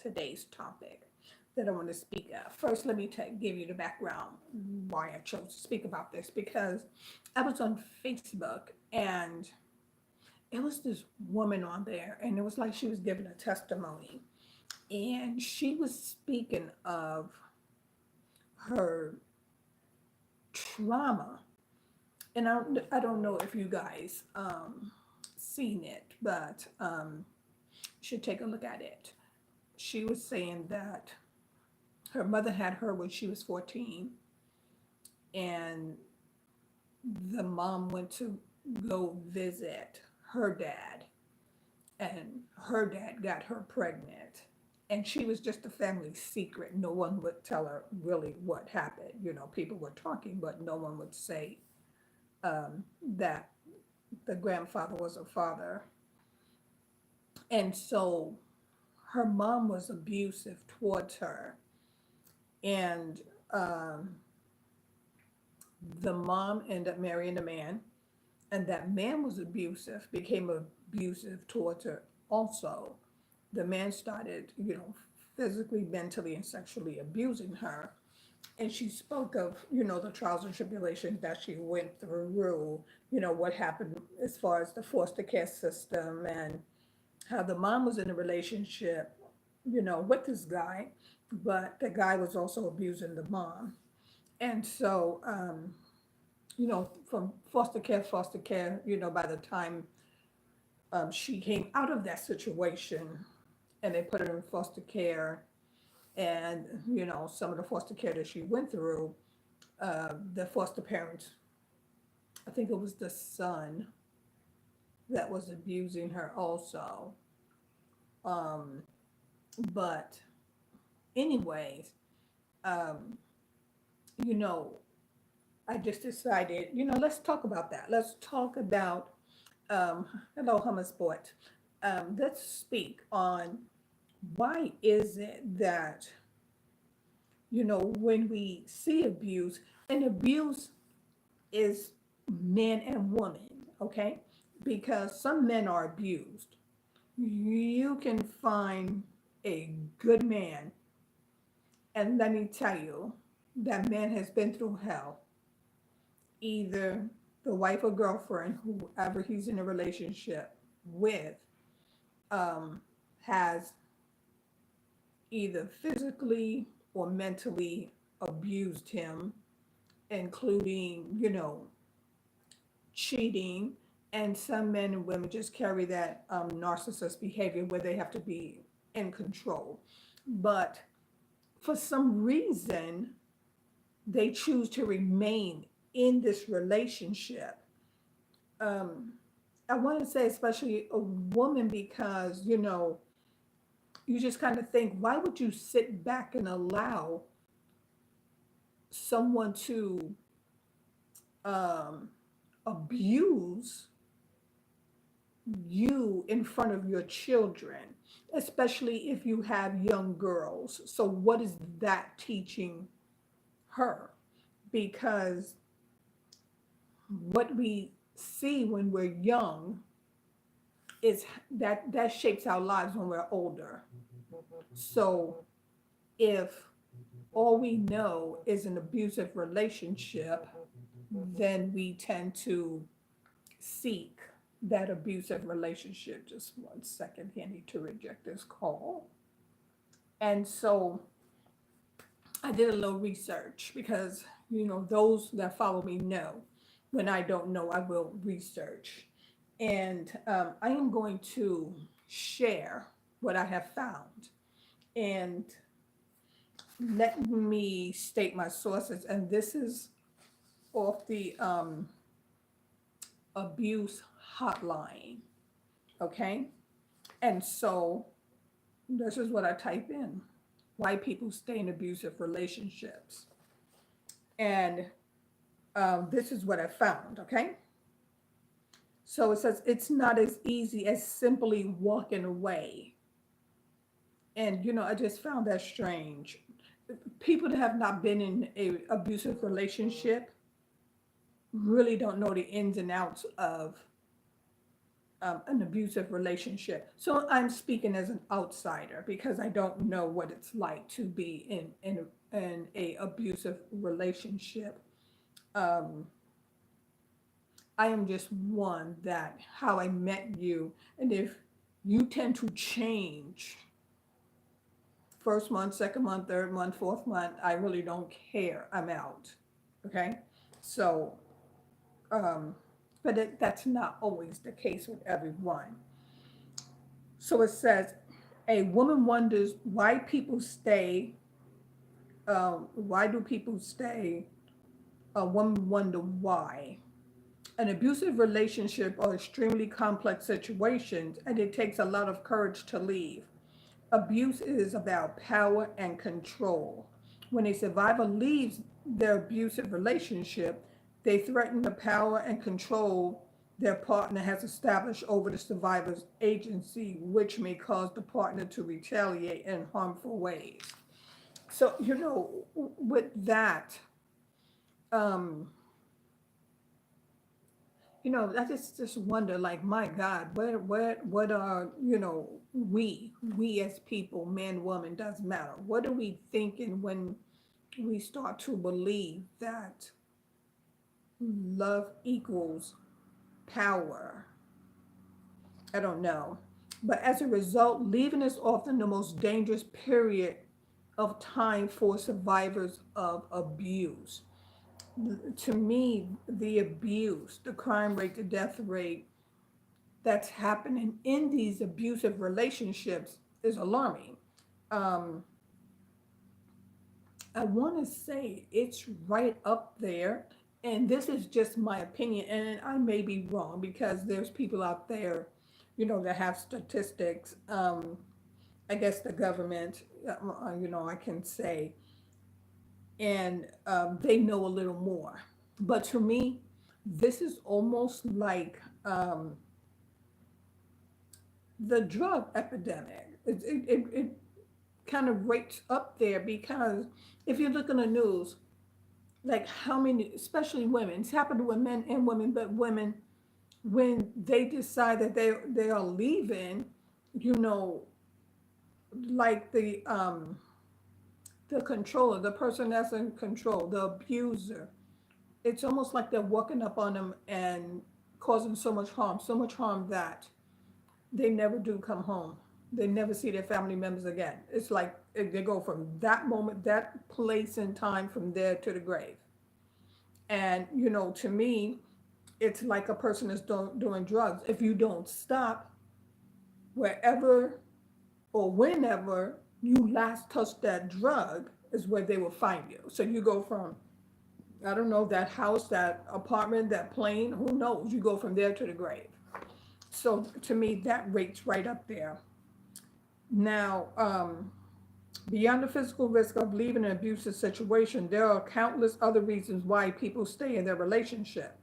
today's topic that I want to speak of. First, let me give you the background why I chose to speak about this, because I was on Facebook and it was this woman on there, and it was like she was giving a testimony, and she was speaking of her trauma. And I don't know if you guys seen it, but you should take a look at it. She was saying that her mother had her when she was 14, and the mom went to go visit her dad, and her dad got her pregnant. And she was just a family secret. No one would tell her really what happened. You know, people were talking, but no one would say that the grandfather was a father. And so her mom was abusive towards her. And the mom ended up marrying a man, and that man was abusive, became abusive towards her also. The man started, physically, mentally, and sexually abusing her. And she spoke of, the trials and tribulations that she went through, what happened as far as the foster care system, and how the mom was in a relationship, with this guy, but the guy was also abusing the mom. And so, from foster care, by the time she came out of that situation and they put her in foster care, and, some of the foster care that she went through, the foster parents, I think it was the son that was abusing her also. Um, but anyways, um, you know, I just decided, let's talk about that. Let's talk about, hello, Hummer Sport. Let's speak on why is it that, when we see abuse, and abuse is men and women, okay? Because some men are abused. You can find a good man, and let me tell you, that man has been through hell. Either the wife or girlfriend, whoever he's in a relationship with, um, has either physically or mentally abused him, including, cheating. And some men and women just carry that narcissist behavior where they have to be in control. But for some reason, they choose to remain in this relationship. Um, I want to say, especially a woman, because, you just kind of think, why would you sit back and allow someone to um, abuse you in front of your children, especially if you have young girls? So, what is that teaching her? Because what we see when we're young is that shapes our lives when we're older. So, if all we know is an abusive relationship, then we tend to seek that abusive relationship. Just one second, I need to reject this call. And so I did a little research because, those that follow me know when I don't know, I will research. And I am going to share what I have found. And let me state my sources. And this is off the abuse hotline. Okay. And so this is what I type in: why people stay in abusive relationships. And this is what I found. Okay. So it says it's not as easy as simply walking away. And, I just found that strange. People that have not been in a abusive relationship really don't know the ins and outs of an abusive relationship. So I'm speaking as an outsider because I don't know what it's like to be in a abusive relationship. Um, I am just one that how I met you, and if you tend to change first month, second month, third month, fourth month, I really don't care. I'm out. Okay, so but that's not always the case with everyone. So it says, a woman wonders why people stay. Why do people stay? A woman wonder why. An abusive relationship are extremely complex situations, and it takes a lot of courage to leave. Abuse is about power and control. When a survivor leaves their abusive relationship, they threaten the power and control their partner has established over the survivor's agency, which may cause the partner to retaliate in harmful ways. So, with that, um, I just wonder, like, my God, what are, we as people, man, woman, doesn't matter. What are we thinking when we start to believe that love equals power? I don't know. But as a result, leaving is often the most dangerous period of time for survivors of abuse. To me, the abuse, the crime rate, the death rate that's happening in these abusive relationships is alarming. Um, I want to say it's right up there, and this is just my opinion, and I may be wrong because there's people out there, that have statistics. I guess the government, I can say, and they know a little more. But to me, this is almost like the drug epidemic. It kind of rates up there because if you look in the news, like how many, especially women, it's happened with men and women, but women, when they decide that they are leaving, you know, like the controller, the person that's in control, the abuser, it's almost like they're walking up on them and causing so much harm that they never do come home. They never see their family members again. It's like they go from that moment, that place and time, from there to the grave. And, to me, it's like a person that's doing drugs. If you don't stop, wherever or whenever you last touched that drug is where they will find you. So you go from, I don't know, that house, that apartment, that plane, who knows? You go from there to the grave. So to me, that rates right up there. Now, beyond the physical risk of leaving an abusive situation, there are countless other reasons why people stay in their relationship.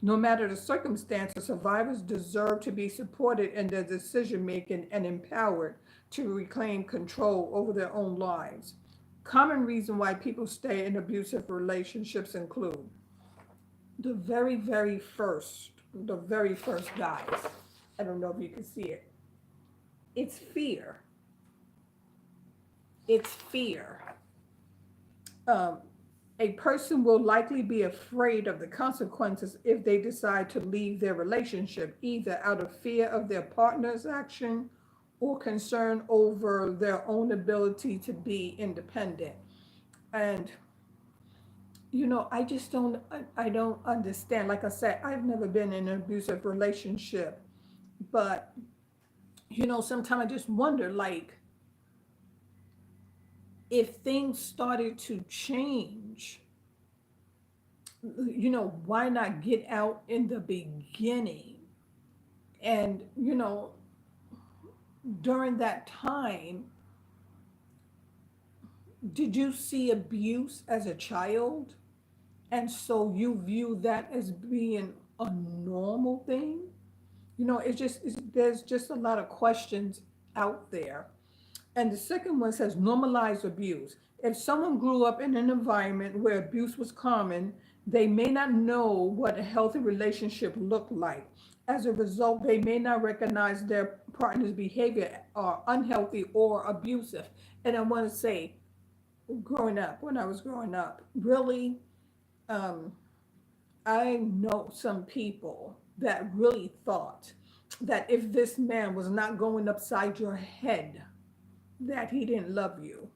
No matter the circumstances, survivors deserve to be supported in their decision making and empowered to reclaim control over their own lives. Common reason why people stay in abusive relationships include the very first, guys. I don't know if you can see it. It's fear. It's fear. Um, a person will likely be afraid of the consequences if they decide to leave their relationship, either out of fear of their partner's action or concern over their own ability to be independent. And I just I don't understand. Like I said, I've never been in an abusive relationship, but sometimes I just wonder, like, if things started to change, why not get out in the beginning? And, during that time, did you see abuse as a child? And so you view that as being a normal thing? There's just a lot of questions out there. And the second one says normalize abuse. If someone grew up in an environment where abuse was common, they may not know what a healthy relationship looked like. As a result, they may not recognize their partner's behavior are unhealthy or abusive. And I want to say, growing up, when I was growing up, really, um, I know some people that really thought that if this man was not going upside your head, that he didn't love you.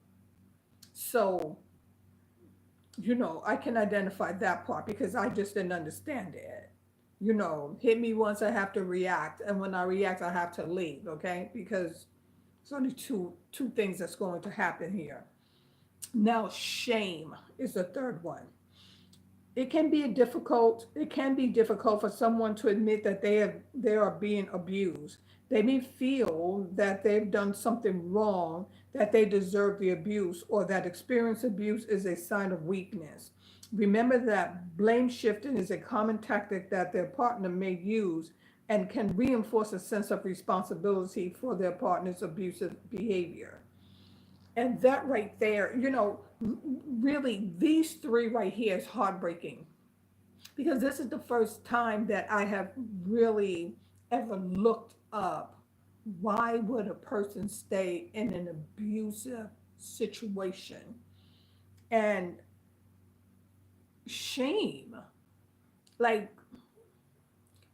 So, I can identify that part because I just didn't understand it. Hit me once, I have to react, and when I react, I have to leave, okay? Because it's only two things that's going to happen here. Now, shame is the third one. It can be difficult for someone to admit that they are being abused. They may feel that they've done something wrong, that they deserve the abuse, or that experience abuse is a sign of weakness. Remember that blame shifting is a common tactic that their partner may use and can reinforce a sense of responsibility for their partner's abusive behavior. And that right there, really, these three right here is heartbreaking because this is the first time that I have really ever looked up why would a person stay in an abusive situation. And shame, like,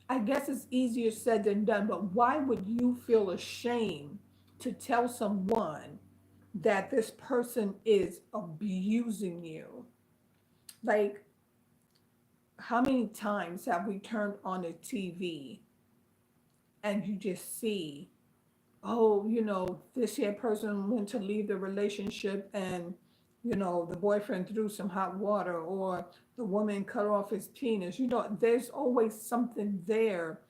I guess it's easier said than done, but why would you feel ashamed to tell someone that this person is abusing you? Like, how many times have we turned on the TV and you just see, oh, this here person went to leave the relationship and, the boyfriend threw some hot water, or the woman cut off his penis. There's always something there.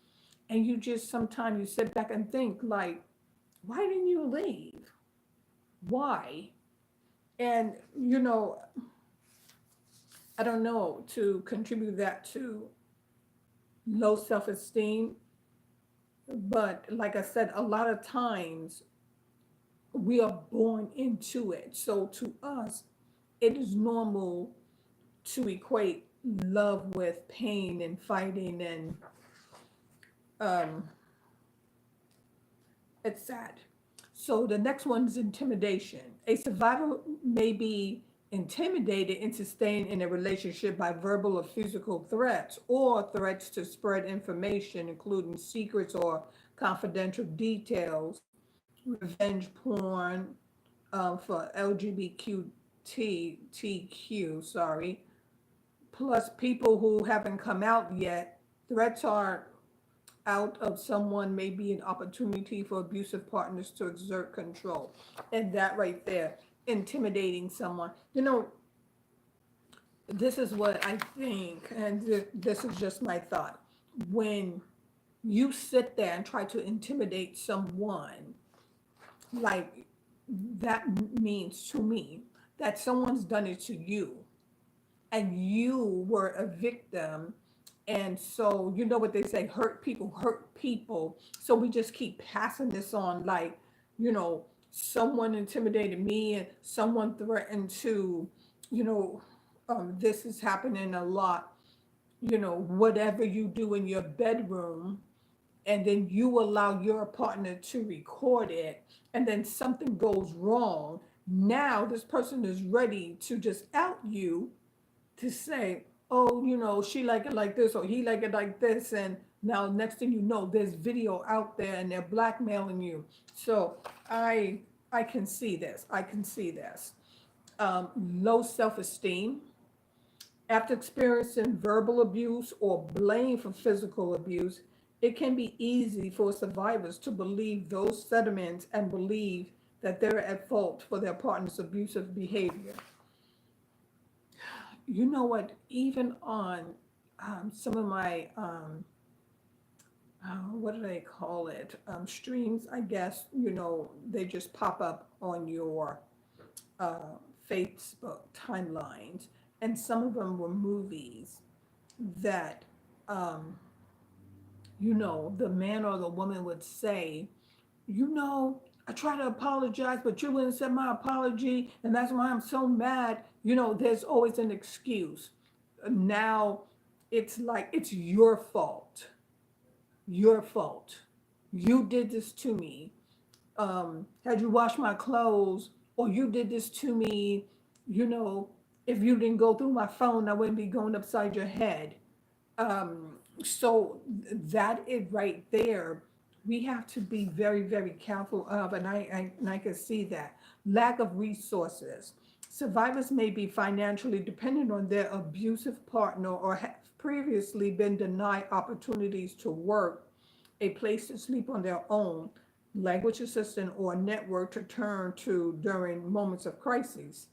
And you just sometimes you sit back and think, like, why didn't you leave? Why? And, I don't know, to contribute that to low self esteem. But like I said, a lot of times we are born into it. So to us, it is normal to equate love with pain and fighting, and um, it's sad. So the next one is intimidation. A survivor may be intimidated into staying in a relationship by verbal or physical threats or threats to spread information, including secrets or confidential details, revenge porn for LGBTQ, sorry, plus people who haven't come out yet. Threats are out of someone may be an opportunity for abusive partners to exert control. And that right there, intimidating someone. This is what I think, and this is just my thought. When you sit there and try to intimidate someone, like, that means to me that someone's done it to you and you were a victim. And so, you know what they say, hurt people hurt people. So we just keep passing this on, like, someone intimidated me and someone threatened to, you know, this is happening a lot, whatever you do in your bedroom, and then you allow your partner to record it, and then something goes wrong. Now this person is ready to just out you, to say, oh, she like it like this or he like it like this, and now next thing you know, there's video out there and they're blackmailing you. So I can see this. I can see this. Low self-esteem. After experiencing verbal abuse or blame for physical abuse, it can be easy for survivors to believe those sentiments and believe that they're at fault for their partner's abusive behavior. You know what? Even on some of my, what do they call it? Streams, I guess, they just pop up on your uh, Facebook timelines. And some of them were movies that, um, the man or the woman would say, I try to apologize, but you wouldn't accept my apology, and that's why I'm so mad. There's always an excuse. Now it's like it's your fault. your fault. You did this to me. Had you washed my clothes, or you did this to me, you know, if you didn't go through my phone, I wouldn't be going upside your head. So that is right there. We have to be very, very careful of, and I can see that lack of resources. Survivors may be financially dependent on their abusive partner or have previously been denied opportunities to work, a place to sleep on their own, language assistant, or a network to turn to during moments of crisis.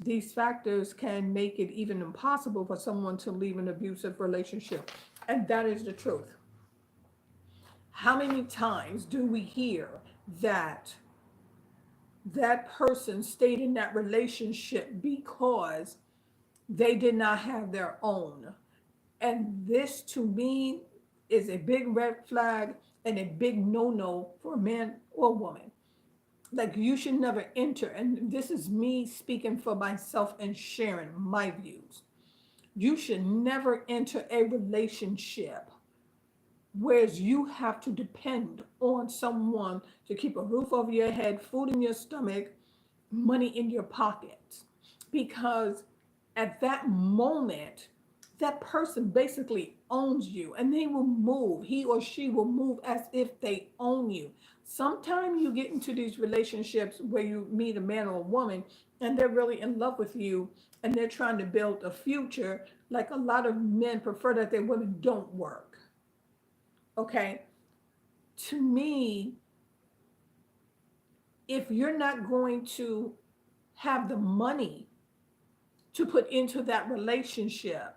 These factors can make it even impossible for someone to leave an abusive relationship. And that is the truth. How many times do we hear that that person stayed in that relationship because they did not have their own? And this to me is a big red flag and a big no-no for a man or woman. Like, you should never enter, and this is me speaking for myself and sharing my views. You should never enter a relationship whereas you have to depend on someone to keep a roof over your head, food in your stomach, money in your pocket. Because at that moment, that person basically owns you, and they will move. He or she will move as if they own you. Sometimes you get into these relationships where you meet a man or a woman and they're really in love with you and they're trying to build a future. Like, a lot of men prefer that their women don't work. Okay. To me, if you're not going to have the money to put into that relationship,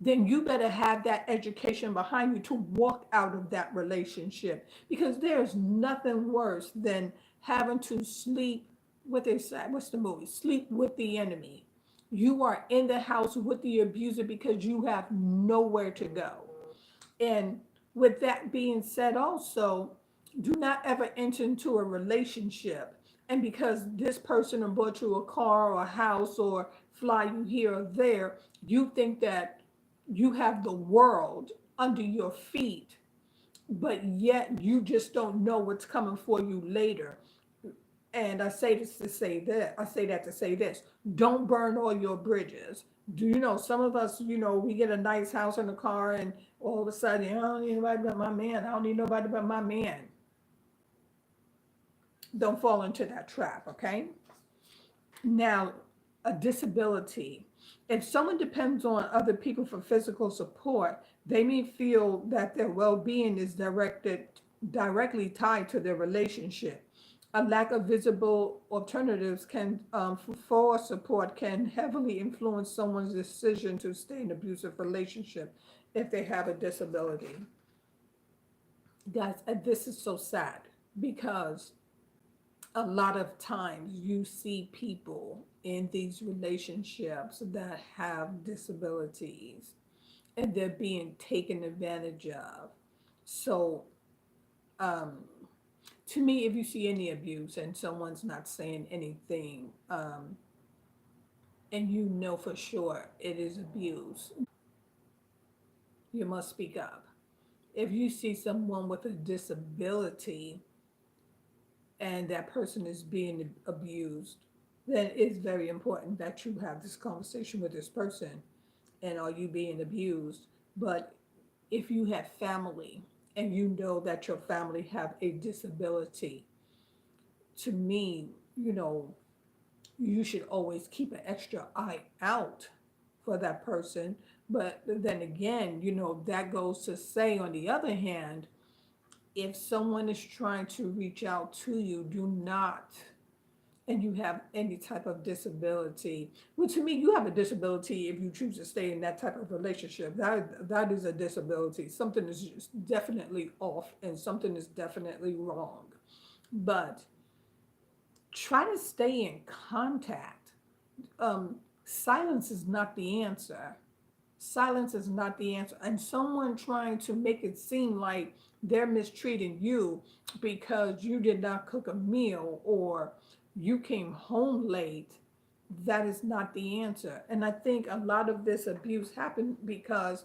then you better have that education behind you to walk out of that relationship. Because there's nothing worse than having to sleep, what they say, what's the movie? Sleep with the enemy. You are in the house with the abuser because you have nowhere to go. And with that being said, also, do not ever enter into a relationship. And because this person bought you a car or a house or fly you here or there, you think that you have the world under your feet, but yet you just don't know what's coming for you later. And I say this to say that, I say that to say this: don't burn all your bridges. Do you know, some of us, we get a nice house and a car, and all of a sudden, I don't need nobody but my man. I don't need nobody but my man. Don't fall into that trap, okay? Now, a disability. If someone depends on other people for physical support, they may feel that their well-being is directly tied to their relationship. A lack of visible alternatives for support can heavily influence someone's decision to stay in an abusive relationship if they have a disability. Guys, this is so sad because a lot of times you see people in these relationships that have disabilities and they're being taken advantage of. So, um, to me, if you see any abuse and someone's not saying anything, and you know for sure it is abuse, you must speak up. If you see someone with a disability and that person is being abused, then it's very important that you have this conversation with this person. And are you being abused? But if you have family and you know that your family have a disability, to me, you should always keep an extra eye out for that person. But then again, that goes to say, on the other hand, if someone is trying to reach out to you, do not, and you have any type of disability, well, to me, you have a disability if you choose to stay in that type of relationship. That is a disability. Something is just definitely off and something is definitely wrong. But try to stay in contact. Silence is not the answer. Silence is not the answer. And someone trying to make it seem like they're mistreating you because you did not cook a meal or you came home late, that is not the answer. And I think a lot of this abuse happened because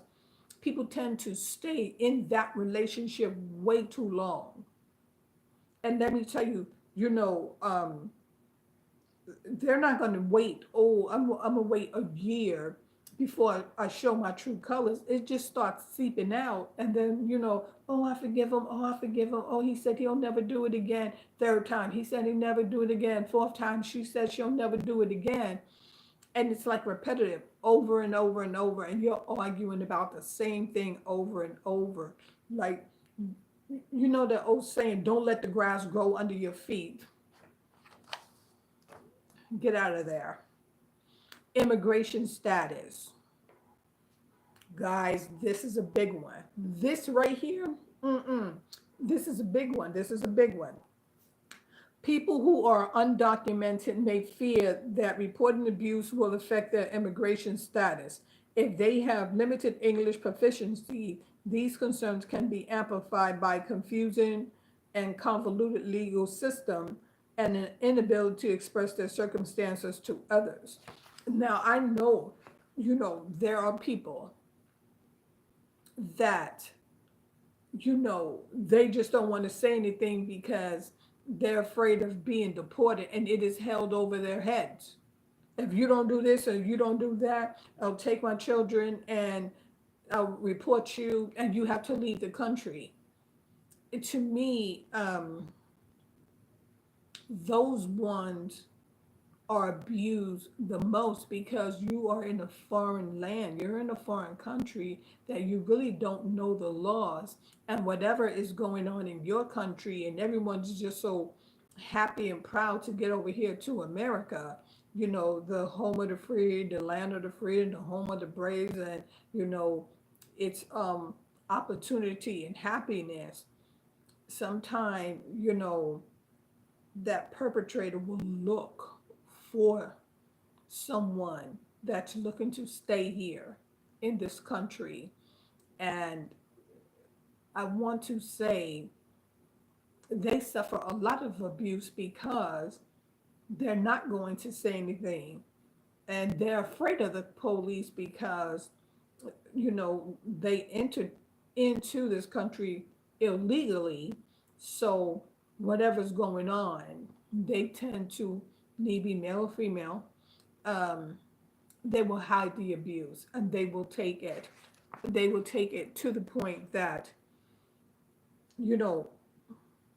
people tend to stay in that relationship way too long. And let me tell you, they're not going to wait. Oh, I'm going to wait a year before I show my true colors. It just starts seeping out. And then, oh, I forgive him. Oh, I forgive him. Oh, he said he'll never do it again. Third time, he said he'll never do it again. Fourth time, she said she'll never do it again. And it's like repetitive over and over and over. And you're arguing about the same thing over and over. Like, the old saying, don't let the grass grow under your feet. Get out of there. Immigration status. Guys, this is a big one. This right here, this is a big one. This is a big one. People who are undocumented may fear that reporting abuse will affect their immigration status. If they have limited English proficiency, these concerns can be amplified by confusing and convoluted legal system and an inability to express their circumstances to others. Now, I know, there are people that, they just don't want to say anything because they're afraid of being deported, and it is held over their heads. If you don't do this or you don't do that, I'll take my children and I'll report you and you have to leave the country. To me, those ones are abused the most because you are in a foreign land. You're in a foreign country that you really don't know the laws, and whatever is going on in your country, and everyone's just so happy and proud to get over here to America, the home of the free, the land of the free, and the home of the brave, and it's opportunity and happiness. Sometime, that perpetrator will look for someone that's looking to stay here in this country. And I want to say they suffer a lot of abuse because they're not going to say anything. And they're afraid of the police because, they entered into this country illegally. So whatever's going on, they tend to, maybe male or female, they will hide the abuse and they will take it. They will take it to the point that, you know,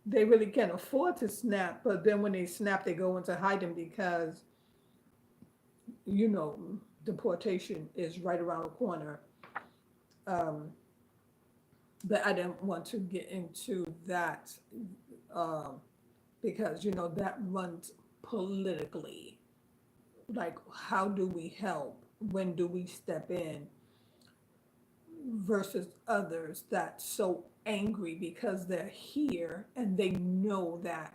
they really can't afford to snap, but then when they snap, they go into hiding because, you know, deportation is right around the corner. Um, but I didn't want to get into that um, because, you know, that runs politically. Like, how do we help? When do we step in? Versus others that's so angry because they're here and they know that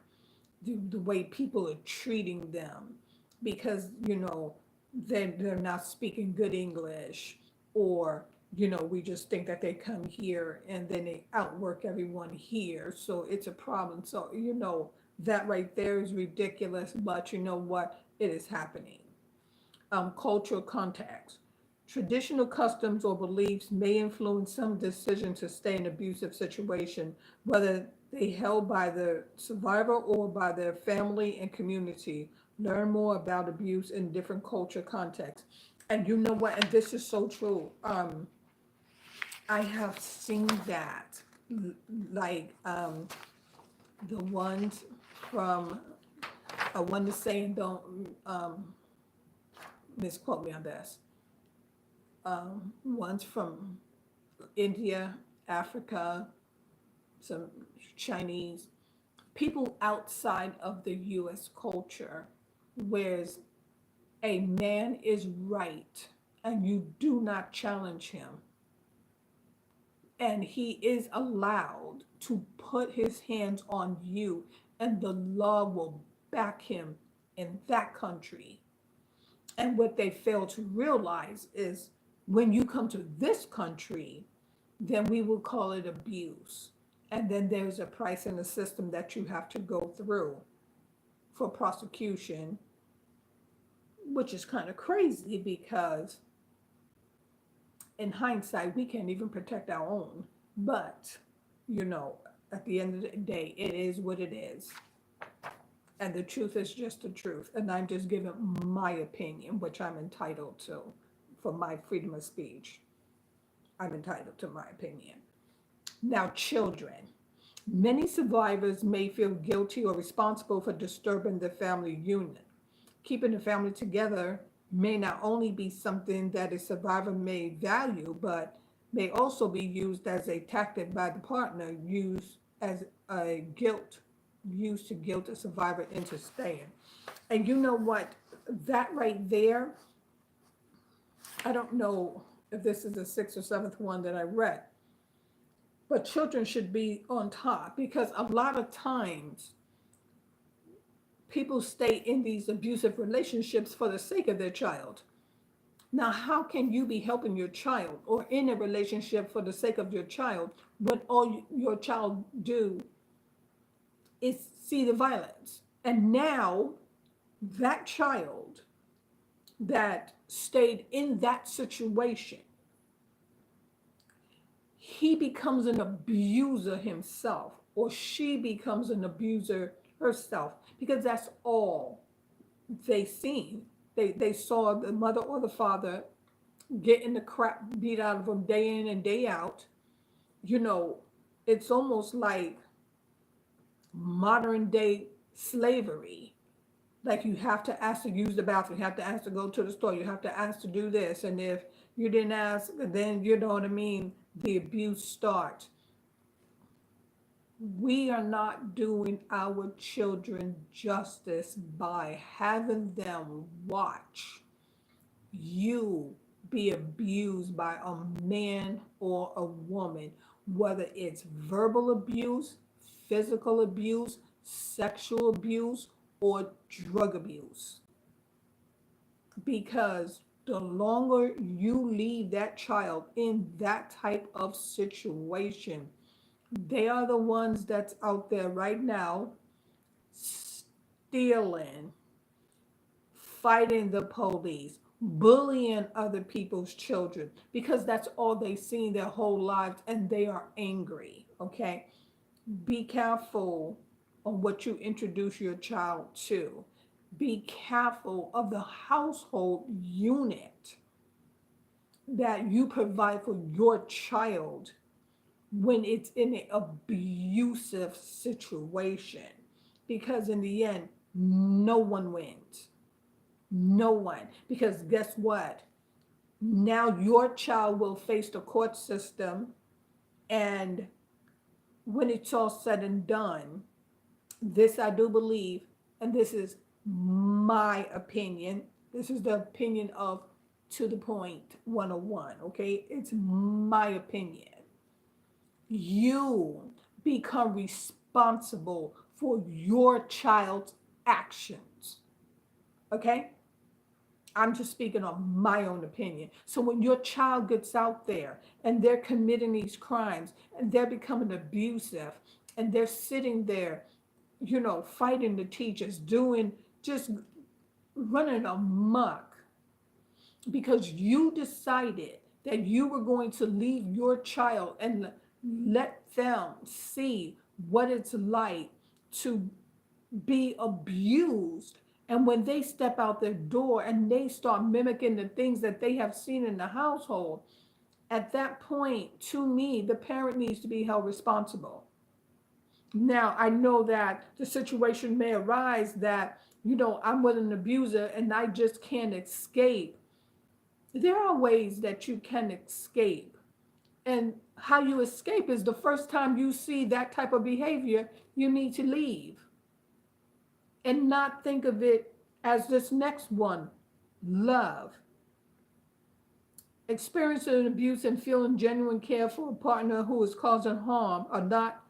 the way people are treating them because, you know, they're not speaking good English, or, you know, we just think that they come here and then they outwork everyone here. So it's a problem. So, you know, that right there is ridiculous, but you know what? It is happening. Cultural context. Traditional customs or beliefs may influence some decision to stay in an abusive situation, whether they held by the survivor or by their family and community. Learn more about abuse in different culture contexts. And you know what? And this is so true. I have seen that, like the ones from, I want to say, and don't misquote me on this. Ones from India, Africa, some Chinese, people outside of the US culture, whereas a man is right and you do not challenge him, and he is allowed to put his hands on you, and the law will back him in that country. And what they fail to realize is when you come to this country, then we will call it abuse. And then there's a price in the system that you have to go through for prosecution, which is kind of crazy because in hindsight, we can't even protect our own. But, you know, at the end of the day, it is what it is. And the truth is just the truth. And I'm just giving my opinion, which I'm entitled to for my freedom of speech. I'm entitled to my opinion. Now, children. Many survivors may feel guilty or responsible for disturbing the family unit. Keeping the family together may not only be something that a survivor may value, but may also be used as a tactic by the partner, used to guilt a survivor into staying. And you know what? That right there, I don't know if this is the sixth or seventh one that I read, but children should be on top because a lot of times people stay in these abusive relationships for the sake of their child. Now, how can you be helping your child or in a relationship for the sake of your child when all your child do is see the violence? And now that child that stayed in that situation, he becomes an abuser himself, or she becomes an abuser herself, because that's all they seen. They saw the mother or the father getting the crap beat out of them day in and day out. You know, it's almost like modern day slavery. Like you have to ask to use the bathroom, you have to ask to go to the store, you have to ask to do this. And if you didn't ask, then you know what I mean, the abuse starts. We are not doing our children justice by having them watch you be abused by a man or a woman, whether it's verbal abuse, physical abuse, sexual abuse, or drug abuse. Because the longer you leave that child in that type of situation, they are the ones that's out there right now stealing, fighting the police, bullying other people's children because that's all they've seen their whole lives and they are angry. Okay, be careful on what you introduce your child to. Be careful of the household unit that you provide for your child when it's in an abusive situation, because in the end, no one wins. No one. Because guess what? Now your child will face the court system, and when it's all said and done, this I do believe, and this is my opinion. This is the opinion of To the Point 101, okay? It's my opinion. You become responsible for your child's actions, okay? I'm just speaking on my own opinion. So when your child gets out there and they're committing these crimes and they're becoming abusive and they're sitting there, you know, fighting the teachers, doing just running amok because you decided that you were going to leave your child and let them see what it's like to be abused. And when they step out their door and they start mimicking the things that they have seen in the household, at that point, to me, the parent needs to be held responsible. Now, I know that the situation may arise that, you know, I'm with an abuser and I just can't escape. There are ways that you can escape. And how you escape is the first time you see that type of behavior, you need to leave and not think of it as this next one, love. Experiencing abuse and feeling genuine care for a partner who is causing harm are not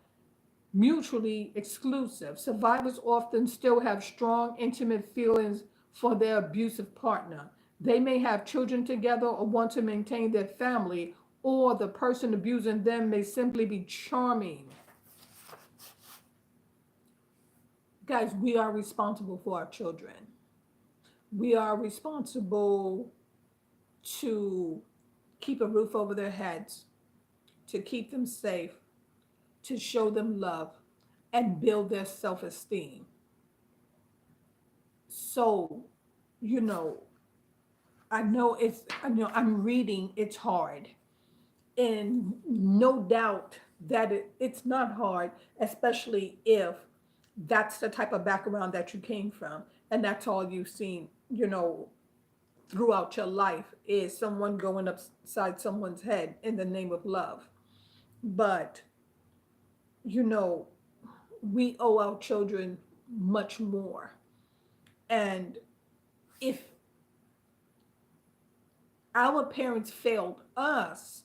mutually exclusive. Survivors often still have strong, intimate feelings for their abusive partner. They may have children together or want to maintain their family, or the person abusing them may simply be charming. Guys, we are responsible for our children. We are responsible to keep a roof over their heads, to keep them safe, to show them love, and build their self esteem. So, you know, I know I'm reading, it's hard. And no doubt that it's not hard, especially if that's the type of background that you came from and that's all you've seen, throughout your life is someone going upside someone's head in the name of love. But, you know, we owe our children much more. And if our parents failed us,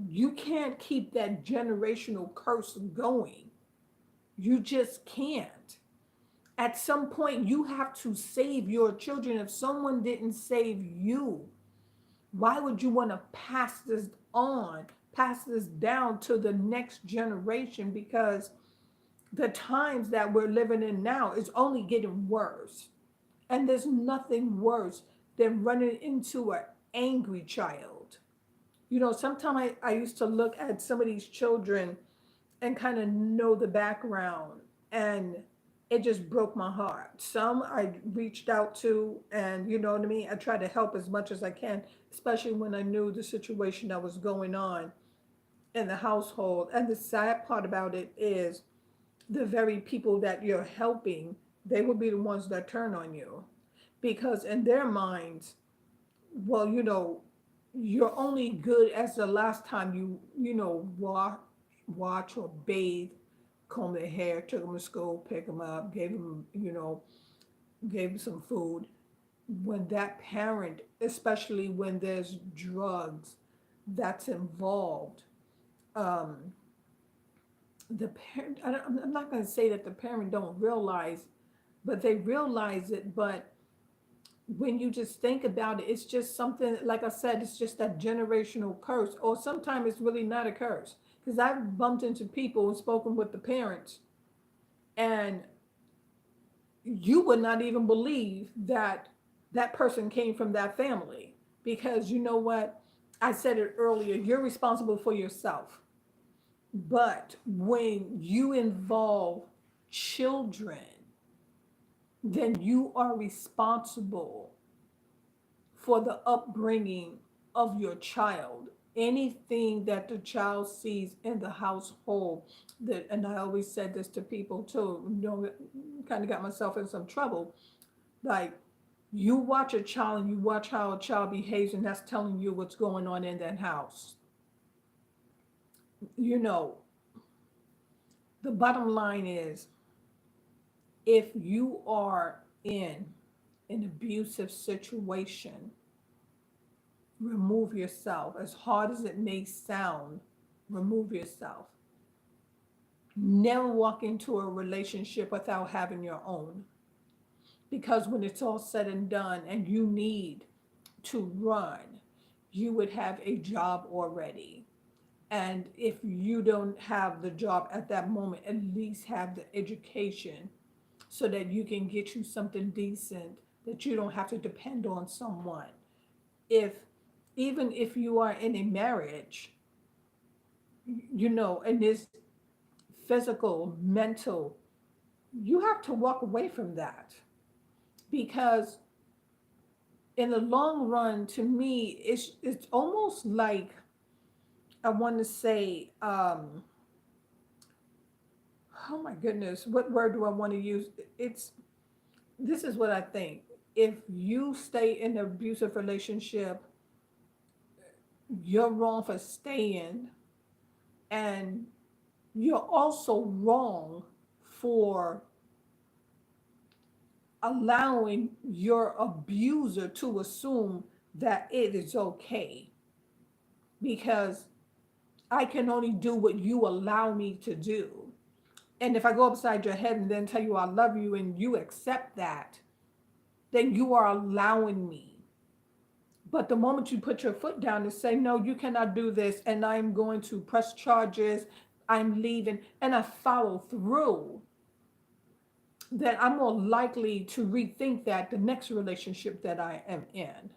you can't keep that generational curse going. You just can't. At some point, you have to save your children. If someone didn't save you, why would you want to pass this on, pass this down to the next generation? Because the times that we're living in now is only getting worse. And there's nothing worse than running into an angry child. Sometimes I used to look at some of these children and kind of know the background, and it just broke my heart. Some I reached out to, and you know what I mean? I tried to help as much as I can, especially when I knew the situation that was going on in the household. And the sad part about it is the very people that you're helping, they will be the ones that turn on you. Because in their minds, well, you're only good as the last time watch or bathe, comb their hair, took them to school, pick them up, gave them some food. When that parent, especially when there's drugs that's involved, um, the parent, I'm not going to say that the parent don't realize, but they realize it. But when you just think about it, it's just something, like I said, it's just that generational curse, or sometimes it's really not a curse. Because I've bumped into people and spoken with the parents, and you would not even believe that that person came from that family. Because you know what? I said it earlier, you're responsible for yourself. But when you involve children, then you are responsible for the upbringing of your child. Anything that the child sees in the household, that, and I always said this to people too, kind of got myself in some trouble. Like, you watch a child and you watch how a child behaves, and that's telling you what's going on in that house. You know, the bottom line is, if you are in an abusive situation, remove yourself. As hard as it may sound, remove yourself. Never walk into a relationship without having your own. Because when it's all said and done and you need to run, you would have a job already. And if you don't have the job at that moment, at least have the education so that you can get you something decent, that you don't have to depend on someone. If Even if you are in a marriage, and this physical, mental, you have to walk away from that. Because in the long run, to me, it's almost like, I want to say, oh my goodness, what word do I want to use? It's This is what I think. If you stay in an abusive relationship, you're wrong for staying, and you're also wrong for allowing your abuser to assume that it is okay, because I can only do what you allow me to do. And if I go upside your head and then tell you I love you and you accept that, then you are allowing me. But the moment you put your foot down and say, no, you cannot do this, and I'm going to press charges, I'm leaving, and I follow through, then I'm more likely to rethink that the next relationship that I am in.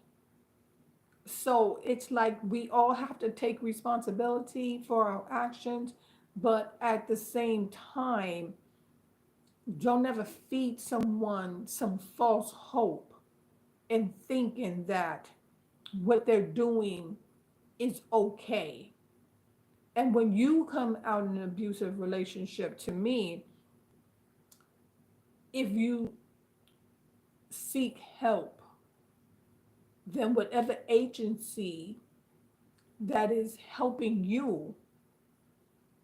So it's like we all have to take responsibility for our actions, but at the same time, don't ever feed someone some false hope in thinking that what they're doing is okay. And when you come out in an abusive relationship, to me, if you seek help, then whatever agency that is helping you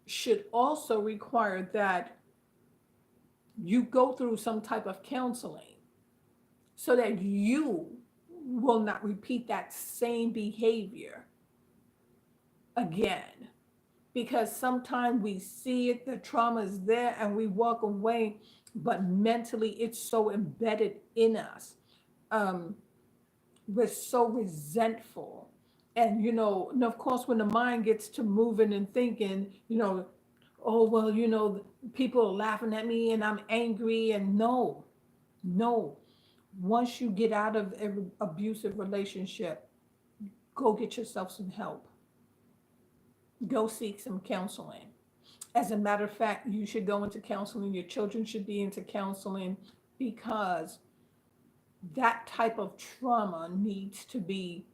should also require that you go through some type of counseling so that you will not repeat that same behavior again. Because sometimes we see it, the trauma is there, and we walk away, but mentally it's so embedded in us. Um, we're so resentful. And, and of course, when the mind gets to moving and thinking, oh, well, people are laughing at me and I'm angry. And no, no. Once you get out of an abusive relationship, go get yourself some help. Go seek some counseling. As a matter of fact, you should go into counseling. Your children should be into counseling because that type of trauma needs to be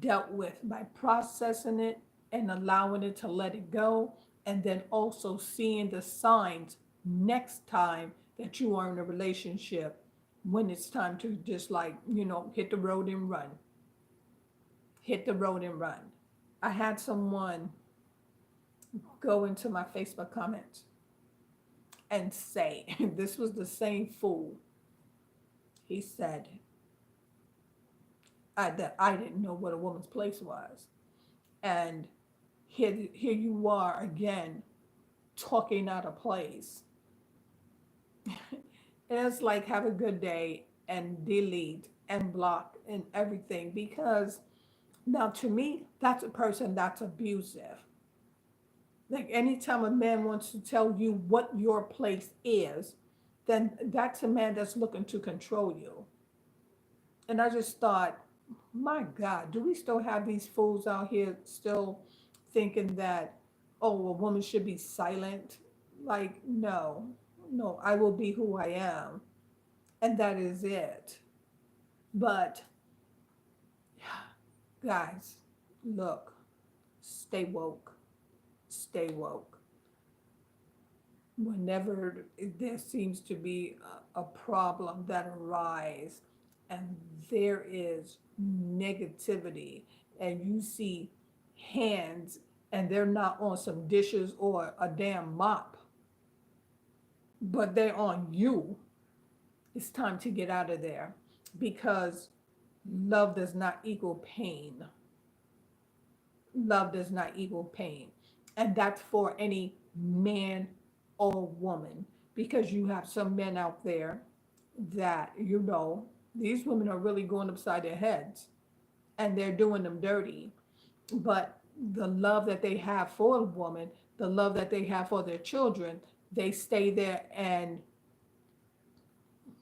dealt with by processing it and allowing it to let it go. And then also seeing the signs next time that you are in a relationship when it's time to just like, hit the road and run. Hit the road and run. I had someone go into my Facebook comments and say, this was the same fool. He said that I didn't know what a woman's place was. And here you are again talking out of place. And it's like, have a good day and delete and block and everything. Because now to me, that's a person that's abusive. Like anytime a man wants to tell you what your place is, then that's a man that's looking to control you. And I just thought, my God, do we still have these fools out here still thinking that, oh, a woman should be silent? Like, no, no, I will be who I am. And that is it. But, guys, look, stay woke, stay woke. Whenever there seems to be a problem that arises and there is negativity and you see hands and they're not on some dishes or a damn mop, but they're on you, it's time to get out of there because love does not equal pain. Love does not equal pain. And that's for any man or woman, because you have some men out there that, these women are really going upside their heads and they're doing them dirty. But the love that they have for a woman, the love that they have for their children, they stay there and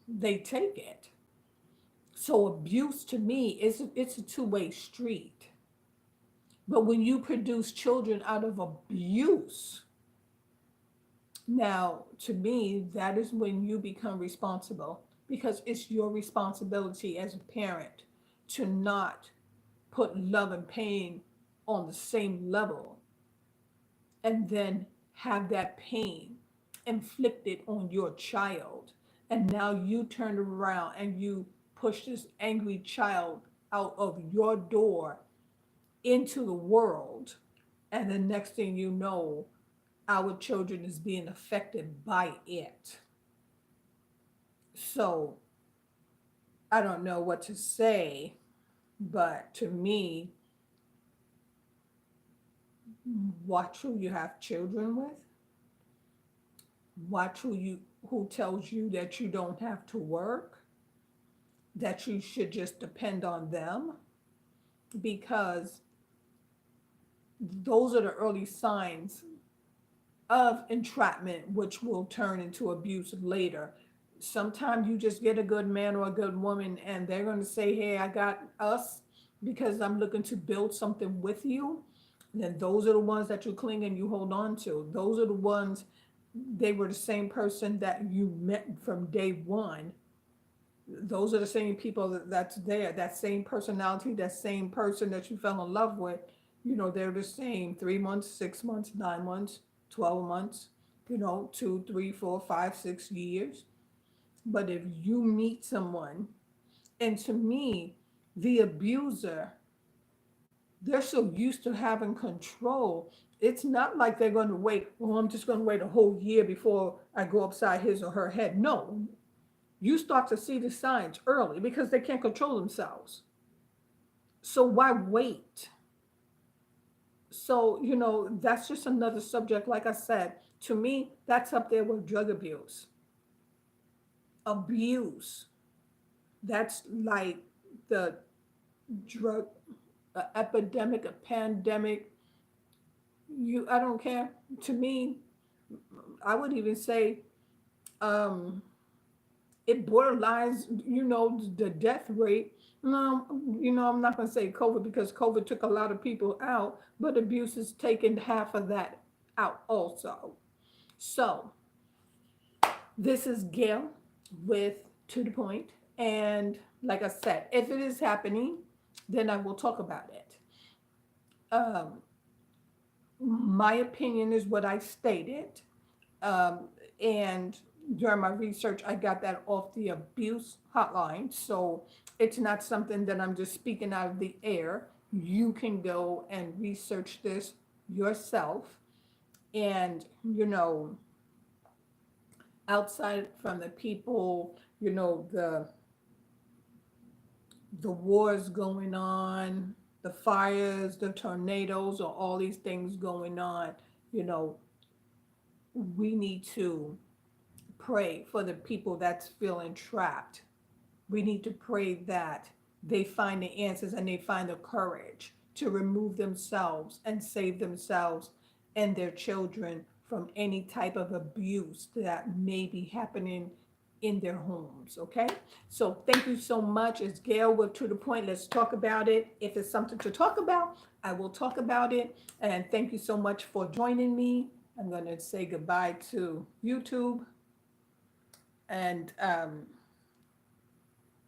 they take it. So abuse to me is it's a two-way street. But when you produce children out of abuse, now to me, that is when you become responsible because it's your responsibility as a parent to not put love and pain on the same level and then have that pain inflicted on your child. And now you turn around and you push this angry child out of your door into the world. And the next thing you know, our children is being affected by it. So I don't know what to say, but to me, watch who you have children with. Watch who tells you that you don't have to work, that you should just depend on them, because those are the early signs of entrapment, which will turn into abuse later. Sometimes you just get a good man or a good woman and they're going to say, hey, I got us. because I'm looking to build something with you, then those are the ones that you cling and you hold on to. Those are the ones, they were the same person that you met from day one. Those are the same people that's there, that same personality, that same person that you fell in love with. They're the same 3 months, 6 months, 9 months, 12 months, 2, 3, 4, 5, 6 years. But if you meet someone, and to me, the abuser, they're so used to having control. It's not like they're going to wait, well, I'm just going to wait a whole year before I go upside his or her head. No, you start to see the signs early because they can't control themselves. So why wait? So, that's just another subject. Like I said, to me, that's up there with drug abuse. Abuse. That's like the drug epidemic, a pandemic. I don't care. To me, I would even say um, it borderlines, the death rate. No, I'm not going to say COVID because COVID took a lot of people out, but abuse has taken half of that out also. So, this is Gail with To the Point. And like I said, if it is happening, then I will talk about it. Um, my opinion is what I stated. Um, and during my research, I got that off the abuse hotline. So it's not something that I'm just speaking out of the air. You can go and research this yourself. And, outside from the people, the wars going on, the fires, the tornadoes, or all these things going on, you know, we need to pray for the people that's feeling trapped. We need to pray that they find the answers and they find the courage to remove themselves and save themselves and their children from any type of abuse that may be happening in their homes. Okay, so thank you so much. It's Gail with To the Point. Let's talk about it. If it's something to talk about, I will talk about it. And thank you so much for joining me. I'm going to say goodbye to YouTube, and